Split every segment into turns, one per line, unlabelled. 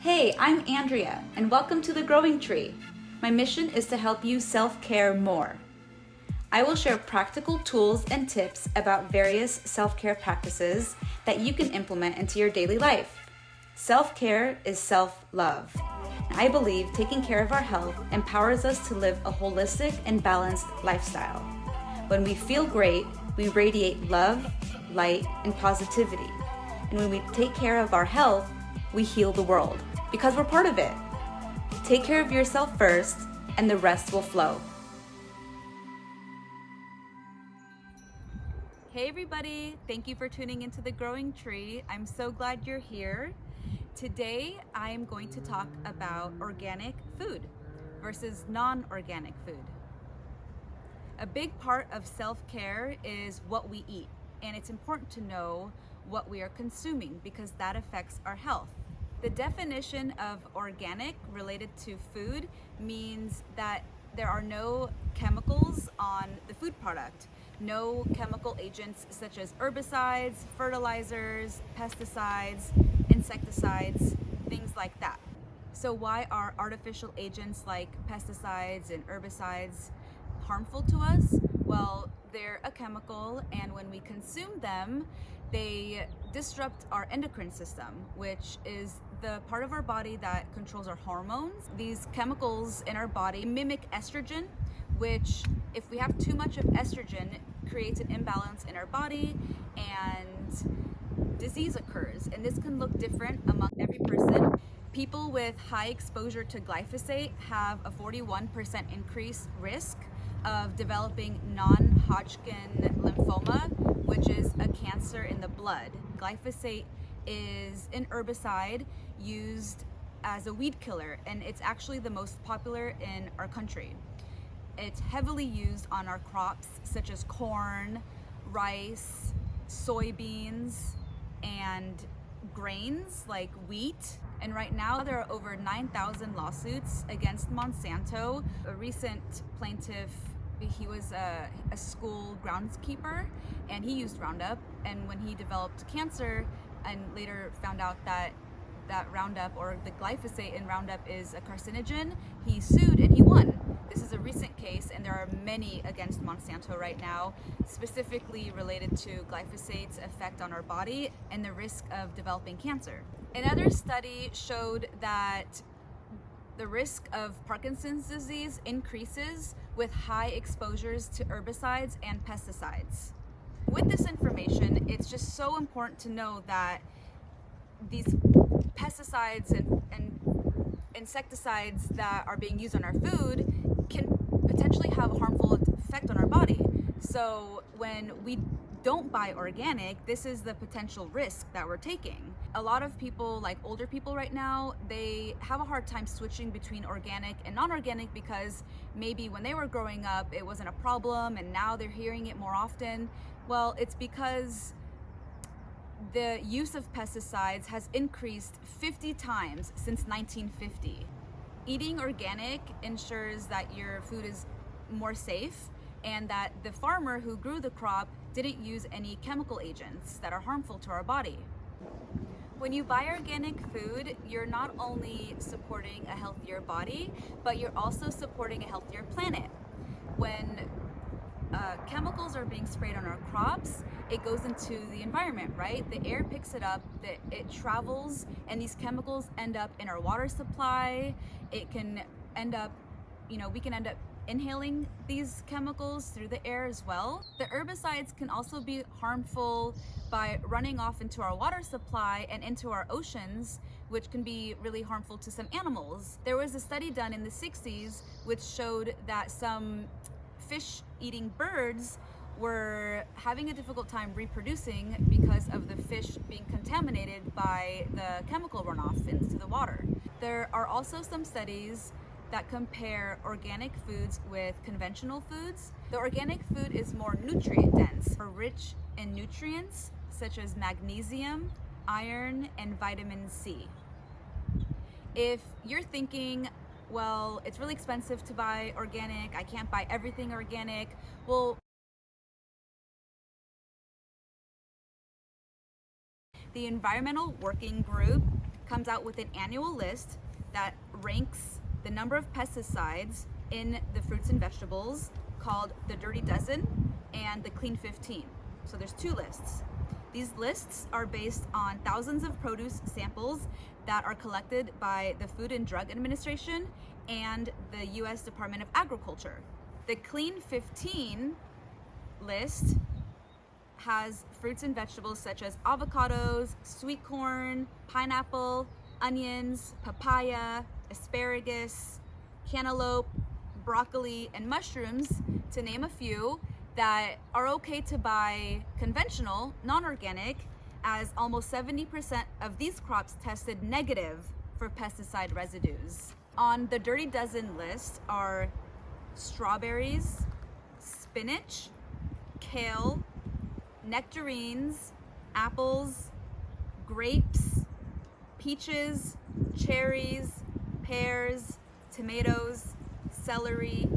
Hey, I'm Andrea, and welcome to The Growing Tree. My mission is to help you self-care more. I will share practical tools and tips about various self-care practices that you can implement into your daily life. Self-care is self-love. I believe taking care of our health empowers us to live a holistic and balanced lifestyle. When we feel great, we radiate love, light, and positivity. And when we take care of our health, we heal the world because we're part of it. Take care of yourself first, and the rest will flow. Hey everybody, thank you for tuning into The Growing Tree. I'm so glad you're here. Today, I am going to talk about organic food versus non-organic food. A big part of self-care is what we eat, and it's important to know what we are consuming because that affects our health. The definition of organic related to food means that there are no chemicals on the food product, no chemical agents such as herbicides, fertilizers, pesticides, insecticides, things like that. So why are artificial agents like pesticides and herbicides harmful to us? Well, they're a chemical, and when we consume them, they disrupt our endocrine system, which is the part of our body that controls our hormones. These chemicals in our body mimic estrogen, which, if we have too much of estrogen, creates an imbalance in our body and disease occurs. And this can look different among every person. People with high exposure to glyphosate have a 41% increased risk of developing non-Hodgkin lymphoma, which is a cancer in the blood. Glyphosate is an herbicide used as a weed killer, and it's actually the most popular in our country. It's heavily used on our crops such as corn, rice, soybeans, and grains like wheat. And right now there are over 9,000 lawsuits against Monsanto. A recent plaintiff, he was a school groundskeeper, and he used Roundup, and when he developed cancer and later found out that Roundup, or the glyphosate in Roundup, is a carcinogen, he sued and he won. This is a recent case, and there are many against Monsanto right now, specifically related to glyphosate's effect on our body and the risk of developing cancer. Another study showed that the risk of Parkinson's disease increases with high exposures to herbicides and pesticides. With this information, it's just so important to know that these pesticides and insecticides that are being used on our food can potentially have a harmful effect on our body. So when we don't buy organic, this is the potential risk that we're taking. A lot of people, like older people right now, they have a hard time switching between organic and non-organic because maybe when they were growing up it wasn't a problem and now they're hearing it more often. Well, it's because the use of pesticides has increased 50 times since 1950. Eating organic ensures that your food is more safe and that the farmer who grew the crop didn't use any chemical agents that are harmful to our body. When you buy organic food, you're not only supporting a healthier body, but you're also supporting a healthier planet. When chemicals are being sprayed on our crops, it goes into the environment, right? The air picks it up, it travels, and these chemicals end up in our water supply. It can end up, we can end up inhaling these chemicals through the air as well. The herbicides can also be harmful by running off into our water supply and into our oceans, which can be really harmful to some animals. There was a study done in the 60s which showed that some fish-eating birds were having a difficult time reproducing because of the fish being contaminated by the chemical runoff into the water. There are also some studies that compare organic foods with conventional foods. The organic food is more nutrient dense, rich in nutrients such as magnesium, iron, and vitamin C. If you're thinking, well, it's really expensive to buy organic, I can't buy everything organic, well, the Environmental Working Group comes out with an annual list that ranks the number of pesticides in the fruits and vegetables, called the Dirty Dozen and the Clean 15. So there's two lists. These lists are based on thousands of produce samples that are collected by the Food and Drug Administration and the US Department of Agriculture. The Clean 15 list has fruits and vegetables such as avocados, sweet corn, pineapple, onions, papaya, asparagus, cantaloupe, broccoli, and mushrooms, to name a few, that are okay to buy conventional, non-organic, as almost 70% of these crops tested negative for pesticide residues. On the Dirty Dozen list are strawberries, spinach, kale, nectarines, apples, grapes, peaches, cherries, pears, tomatoes, celery,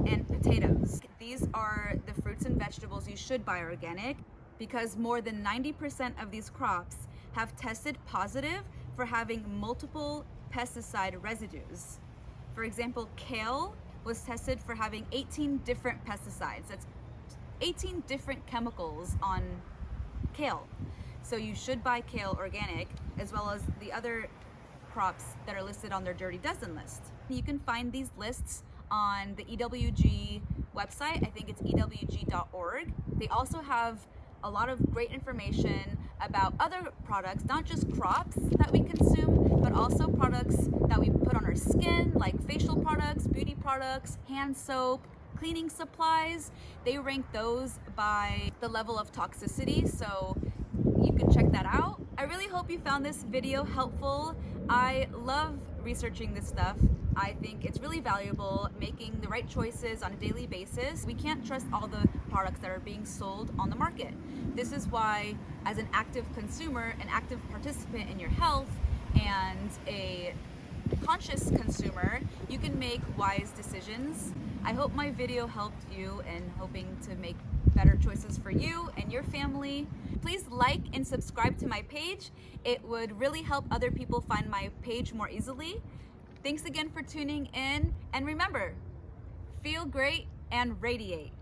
and potatoes. These are the fruits and vegetables you should buy organic, because more than 90% of these crops have tested positive for having multiple pesticide residues. For example, kale was tested for having 18 different pesticides. That's 18 different chemicals on kale. So you should buy kale organic, as well as the other crops that are listed on their Dirty Dozen list. You can find these lists on the EWG website. I think it's ewg.org. They also have a lot of great information about other products, not just crops that we consume, but also products that we put on our skin, like facial products, beauty products, hand soap, cleaning supplies. They rank those by the level of toxicity, so you can check that out. I really hope you found this video helpful. I love researching this stuff. I think it's really valuable making the right choices on a daily basis. We can't trust all the products that are being sold on the market. This is why, as an active consumer, an active participant in your health, and a conscious consumer, you can make wise decisions. I hope my video helped you in hoping to make better choices for you and your family. Please like and subscribe to my page. It would really help other people find my page more easily. Thanks again for tuning in, and remember, feel great and radiate.